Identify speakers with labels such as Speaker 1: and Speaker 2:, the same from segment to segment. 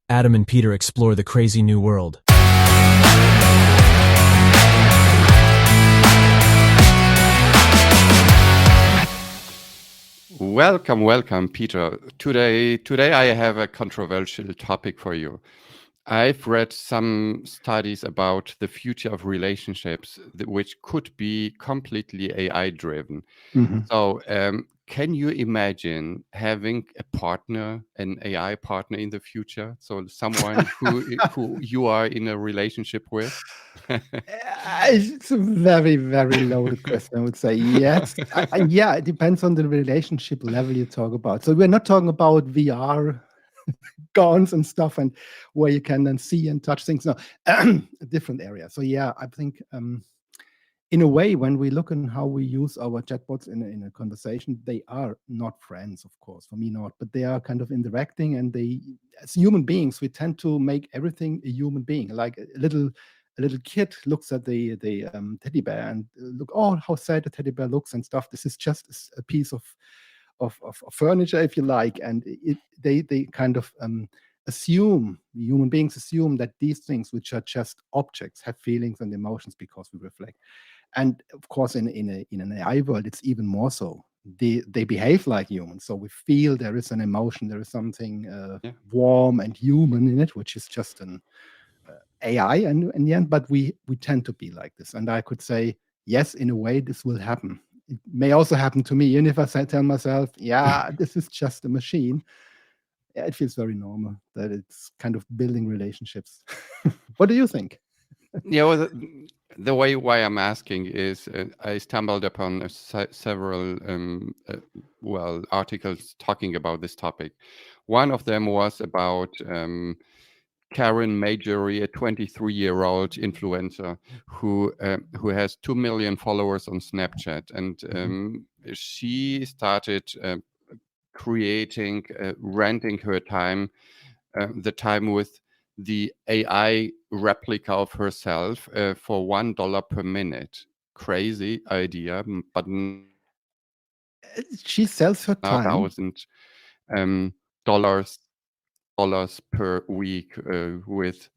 Speaker 1: Adam and Peter explore the crazy new world.
Speaker 2: Welcome, Peter. Today I have a controversial topic for you. I've read some studies about the future of relationships, which could be completely AI driven. So, can you imagine having a partner, an AI partner in the future? So, someone who you are in a relationship with?
Speaker 3: It's a very, very loaded question, I would say. Yes. Yeah, it depends on the relationship level you talk about. So we're not talking about VR guns and stuff and where you can then see and touch things. No, a different area. So yeah, I think in a way, when we look on how we use our chatbots in a conversation, they are not friends, of course, for me not, but they are kind of interacting, and they, as human beings, we tend to make everything a human being. Like a little kid looks at the teddy bear and look, oh, how sad the teddy bear looks and stuff. This is just a piece of furniture, if you like, and they kind of assume, human beings assume that these things, which are just objects, have feelings and emotions because we reflect. And of course, in an AI world, it's even more so. They behave like humans, so we feel there is an emotion, there is something warm and human in it, which is just an AI in the end. But we tend to be like this, and I could say yes, in a way, this will happen. It may also happen to me, even if I tell myself, yeah, this is just a machine. Yeah, it feels very normal that it's kind of building relationships. What do you think?
Speaker 2: Yeah, well, the way why I'm asking is I stumbled upon several articles talking about this topic. One of them was about Karen Majory, a 23-year-old influencer who has 2 million followers on Snapchat, and she started renting her time, the time with the AI replica of herself for $1 per minute. Crazy idea, but
Speaker 3: She sells her time.
Speaker 2: $1,000 per week with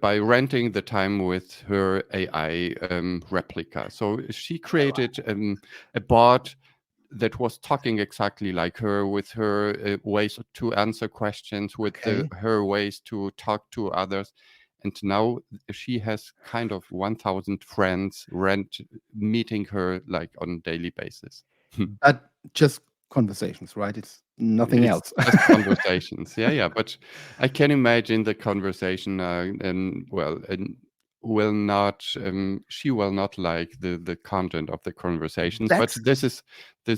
Speaker 2: by renting the time with her AI replica. So she created a bot that was talking exactly like her, with her ways to answer questions, with her ways to talk to others. And now she has kind of 1,000 friends meeting her like on a daily basis.
Speaker 3: But just conversations, right? It's nothing else.
Speaker 2: Just conversations. Yeah. But I can imagine the conversation she will not like the content of the conversations. But this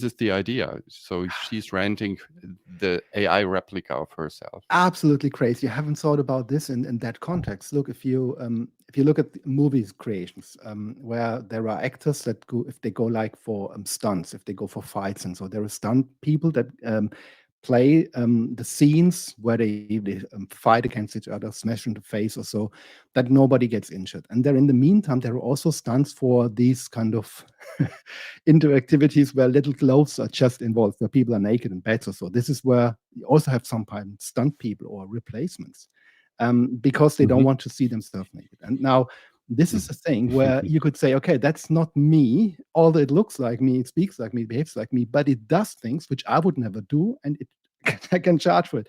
Speaker 2: is the idea. So she's renting the AI replica of herself.
Speaker 3: Absolutely crazy. You haven't thought about this in that context. Look, if you look at movies creations, where there are actors that go, if they go like for stunts, if they go for fights, and so there are stunt people that play the scenes where they fight against each other, smash in the face or so, that nobody gets injured. And there, in the meantime, there are also stunts for these kind of interactivities where little clothes are just involved, where people are naked in beds or so. This is where you also have sometimes stunt people or replacements, because they don't want to see themselves naked. And now this is a thing where you could say, okay, that's not me, although it looks like me, it speaks like me, it behaves like me, but it does things which I would never do, and I can charge for it.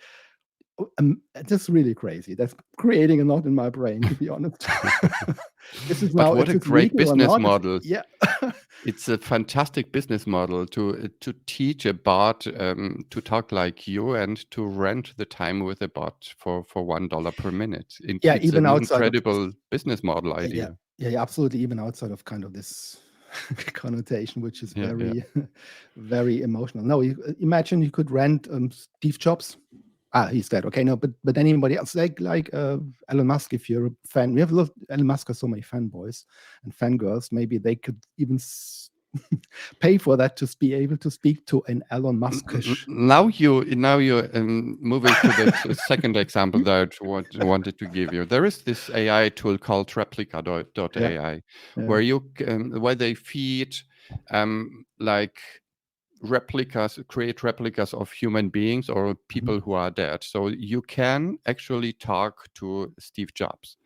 Speaker 3: That's really crazy. That's creating a lot in my brain, to be honest. This is
Speaker 2: but what a great business model.
Speaker 3: Yeah.
Speaker 2: It's a fantastic business model to teach a bot to talk like you and to rent the time with a bot for $1 per minute. It's
Speaker 3: even
Speaker 2: an
Speaker 3: outside
Speaker 2: incredible business model idea.
Speaker 3: Yeah, absolutely. Even outside of kind of this connotation, which is very, very emotional. No, imagine you could rent Steve Jobs. He's dead. Okay, no, but anybody else, like Elon Musk, if you're a fan, we have Elon Musk has so many fanboys and fangirls. Maybe they could even pay for that to be able to speak to an Elon Musk-ish.
Speaker 2: Now you're moving to the second example that I wanted to give you. There is this AI tool called replica.ai, where where they feed like create replicas of human beings or people who are dead. So you can actually talk to Steve Jobs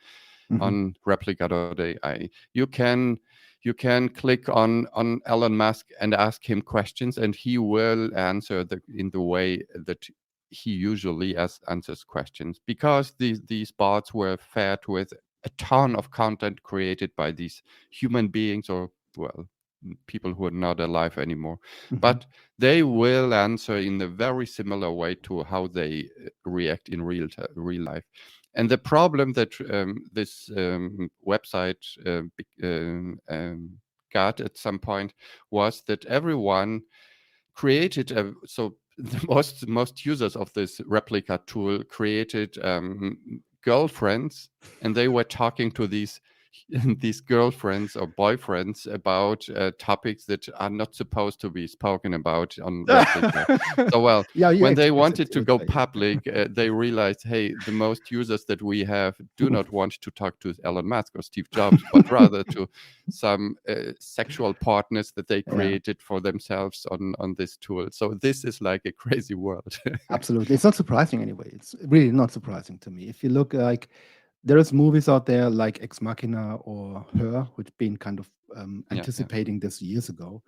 Speaker 2: on replica.ai. You can click on Elon Musk and ask him questions, and he will answer in the way that he usually answers questions, because these bots were fed with a ton of content created by these human beings, or well, people who are not alive anymore. But they will answer in a very similar way to how they react in real life. And the problem that this website got at some point was that everyone created so the most users of this replica tool created girlfriends, and they were talking to these girlfriends or boyfriends about topics that are not supposed to be spoken about on replica. So well, when they wanted to go public, they realized, hey, the most users that we have do not want to talk to Elon Musk or Steve Jobs, but rather to some sexual partners that they created for themselves on this tool. So this is like a crazy world.
Speaker 3: Absolutely. It's not surprising anyway. It's really not surprising to me. If you look like, there's movies out there like Ex Machina or Her, which been kind of anticipating this years ago.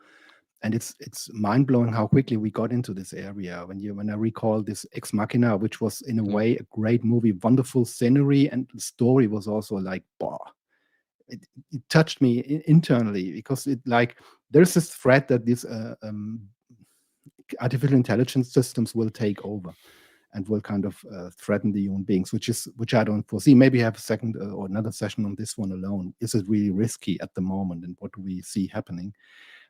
Speaker 3: And it's mind-blowing how quickly we got into this area. When I recall this Ex Machina, which was in a way a great movie, wonderful scenery, and the story was also like, it touched me internally, because there's this threat that these artificial intelligence systems will take over and will kind of threaten the human beings, which I don't foresee. Maybe have a second or another session on this one alone. Is it really risky at the moment, and what do we see happening?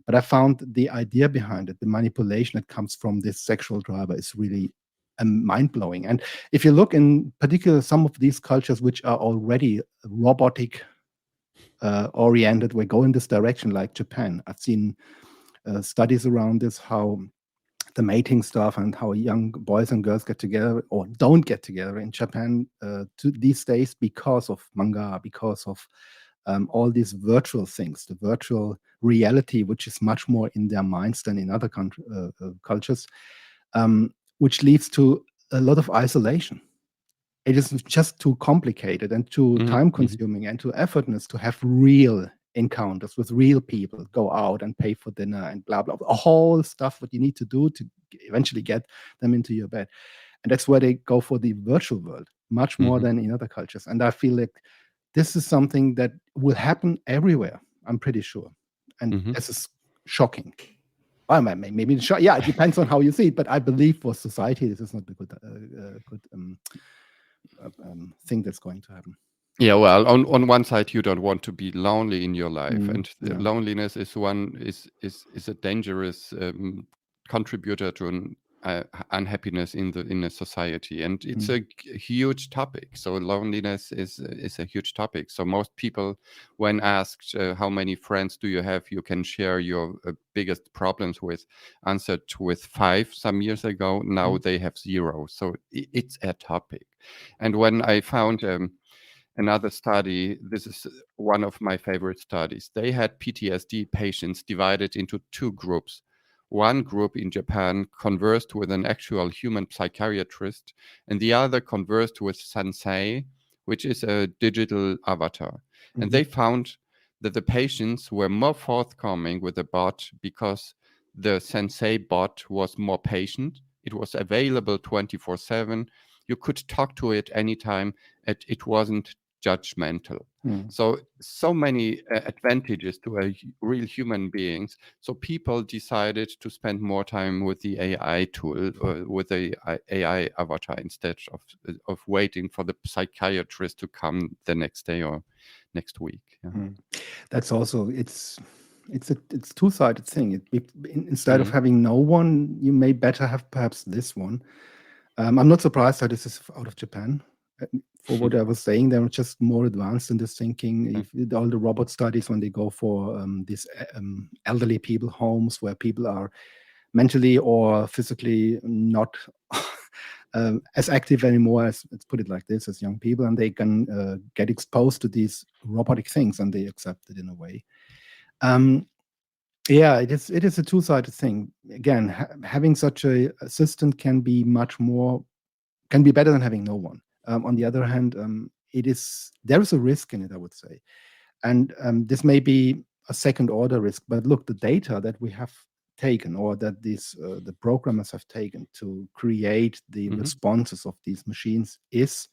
Speaker 3: But I found the idea behind it, the manipulation that comes from this sexual driver, is really mind-blowing. And if you look in particular some of these cultures which are already robotic oriented, we go in this direction, like Japan. I've seen studies around this, how the mating stuff and how young boys and girls get together or don't get together in Japan these days, because of manga, because of all these virtual things, the virtual reality, which is much more in their minds than in other cultures, which leads to a lot of isolation. It is just too complicated and too time-consuming and too effortless to have real encounters with real people, go out and pay for dinner and blah, blah, blah, whole stuff what you need to do to eventually get them into your bed. And that's where they go for the virtual world, much more than in other cultures. And I feel like this is something that will happen everywhere, I'm pretty sure. And this is shocking. Well, maybe it depends on how you see it, but I believe for society, this is not a good thing that's going to happen.
Speaker 2: Yeah, well, on one side, you don't want to be lonely in your life, and loneliness is a dangerous contributor to unhappiness in a society, and it's a huge topic. So loneliness is a huge topic. So most people, when asked how many friends do you have you can share your biggest problems with, answered with 5 some years ago. Now they have 0. So it's a topic. And when I found another study, this is one of my favorite studies. They had Ptsd patients divided into 2 groups. One group in Japan conversed with an actual human psychiatrist, and the other conversed with Sensei, which is a digital avatar. And they found that the patients were more forthcoming with the bot because the Sensei bot was more patient. It was available 24/7. You could talk to it anytime. It wasn't judgmental. So many advantages to real human beings. So people decided to spend more time with the AI tool, with the AI avatar, instead of waiting for the psychiatrist to come the next day or next week.
Speaker 3: That's also it's a two-sided thing. Instead of having no one, you may better have perhaps this one. I'm not surprised that this is out of Japan. For what I was saying, they're just more advanced in this thinking. If all the robot studies, when they go for these elderly people homes where people are mentally or physically not as active anymore, as let's put it like this, as young people, and they can get exposed to these robotic things and they accept it in a way. Yeah, it is a two-sided thing. Again, having such a assistant can be better than having no one. On the other hand, there is a risk in it, I would say. And this may be a second order risk, but look, the data that we have taken, or that the programmers have taken to create the responses of these machines, is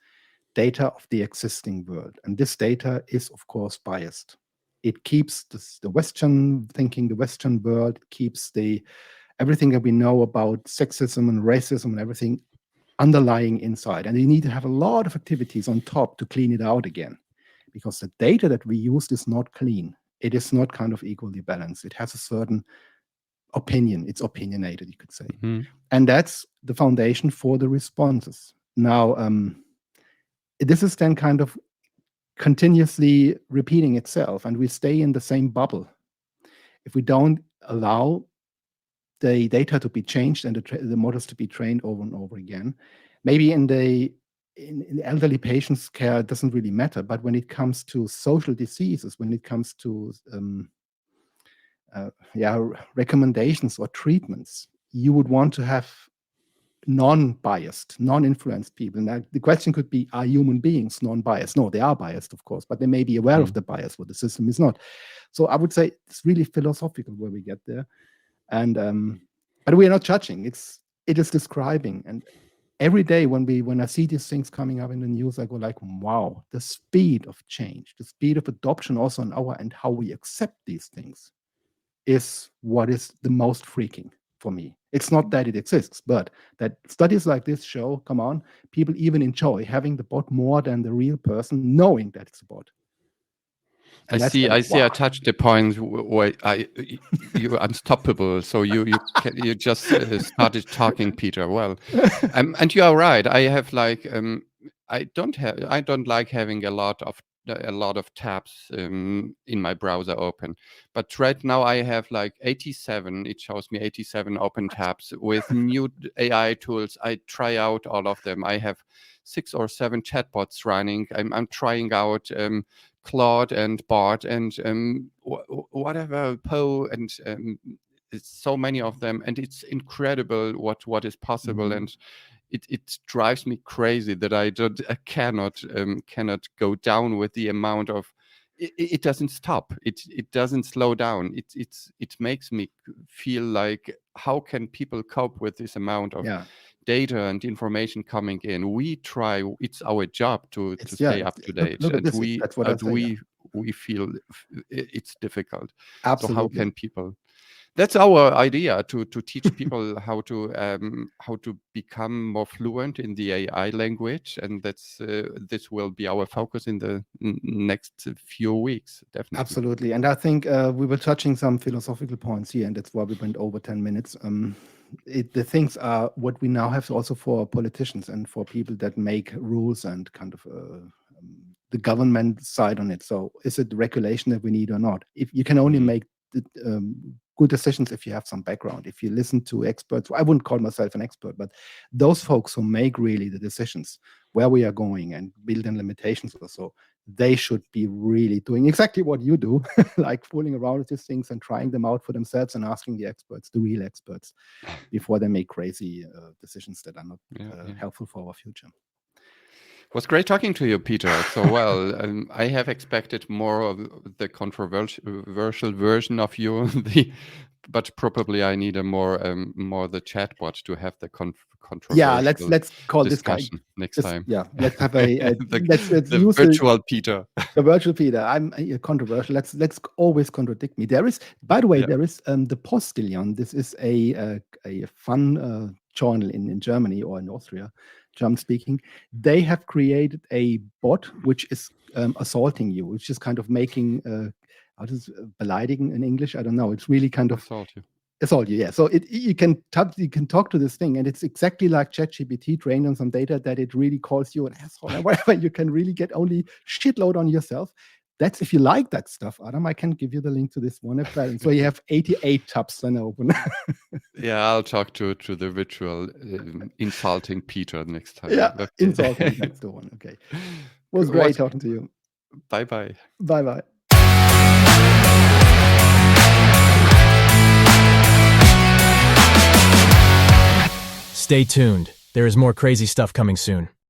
Speaker 3: data of the existing world. And this data is, of course, biased. It keeps the Western thinking, the Western world, keeps everything that we know about sexism and racism and everything underlying inside. And you need to have a lot of activities on top to clean it out again, because the data that we used is not clean. It is not kind of equally balanced. It has a certain opinion. It's opinionated, you could say. And that's the foundation for the responses. Now, this is then kind of continuously repeating itself, and we stay in the same bubble if we don't allow the data to be changed and the models to be trained over and over again. Maybe in the elderly patients' care, it doesn't really matter, but when it comes to social diseases, when it comes to recommendations or treatments, you would want to have non-biased, non-influenced people. Now, the question could be, are human beings non-biased? No, they are biased, of course, but they may be aware of the bias, what the system is not. So I would say it's really philosophical where we get there. And but we are not judging. It is describing. And every day when I see these things coming up in the news, I go like, wow, the speed of change, the speed of adoption also on our end, how we accept these things, is what is the most freaking for me. It's not that it exists, but that studies like this show, come on, people even enjoy having the bot more than the real person, knowing that it's a bot.
Speaker 2: And I touched the point where you're unstoppable. So you just started talking, Peter. Well, and you are right. I have like I don't like having a lot of tabs in my browser open, but right now I have like 87. It shows me 87 open tabs with new AI tools. I try out all of them. I have 6 or 7 chatbots running. I'm trying out Claude and Bart and whatever, Poe, and it's so many of them, and it's incredible what is possible. And it drives me crazy that I cannot go down with the amount of. It doesn't stop. It doesn't slow down. It makes me feel like, how can people cope with this amount of data and information coming in? We try. It's our job to stay up to date, and we feel it's difficult.
Speaker 3: Absolutely.
Speaker 2: So how can people? That's our idea, to teach people how to become more fluent in the AI language, and this will be our focus in the next few weeks, definitely.
Speaker 3: Absolutely, and I think we were touching some philosophical points here, and that's why we went over 10 minutes. The things are what we now have also for politicians and for people that make rules and kind of the government side on it. So is it the regulation that we need or not? If you can only make good decisions if you have some background, if you listen to experts. I wouldn't call myself an expert, but those folks who make really the decisions where we are going and build in limitations or so, they should be really doing exactly what you do, like fooling around with these things and trying them out for themselves and asking the experts, the real experts, before they make crazy decisions that are not helpful for our future.
Speaker 2: It was great talking to you, Peter. So, well, I have expected more of the controversial version of you, but probably I need a more the chatbot to have the controversial.
Speaker 3: Yeah, let's call this guy
Speaker 2: next time.
Speaker 3: Yeah, let's have a let's
Speaker 2: the virtual Peter.
Speaker 3: The virtual Peter. I'm controversial. Let's always contradict me. There is, by the way, there is the Postillon. This is a fun journal in Germany or in Austria, German speaking. They have created a bot which is assaulting you, which is kind of making how does beleidigen in English? I don't know. It's really kind of assault you. Yeah. So you can talk to this thing, and it's exactly like ChatGPT trained on some data that it really calls you an asshole and whatever. You can really get only shitload on yourself. That's if you like that stuff, Adam. I can give you the link to this one as well. So you have 88 tabs then open.
Speaker 2: Yeah, I'll talk to the virtual insulting Peter next time.
Speaker 3: Yeah, okay. Insulting, that's the one. Okay. It was great talking to you.
Speaker 2: Bye-bye.
Speaker 3: Bye-bye.
Speaker 1: Stay tuned. There is more crazy stuff coming soon.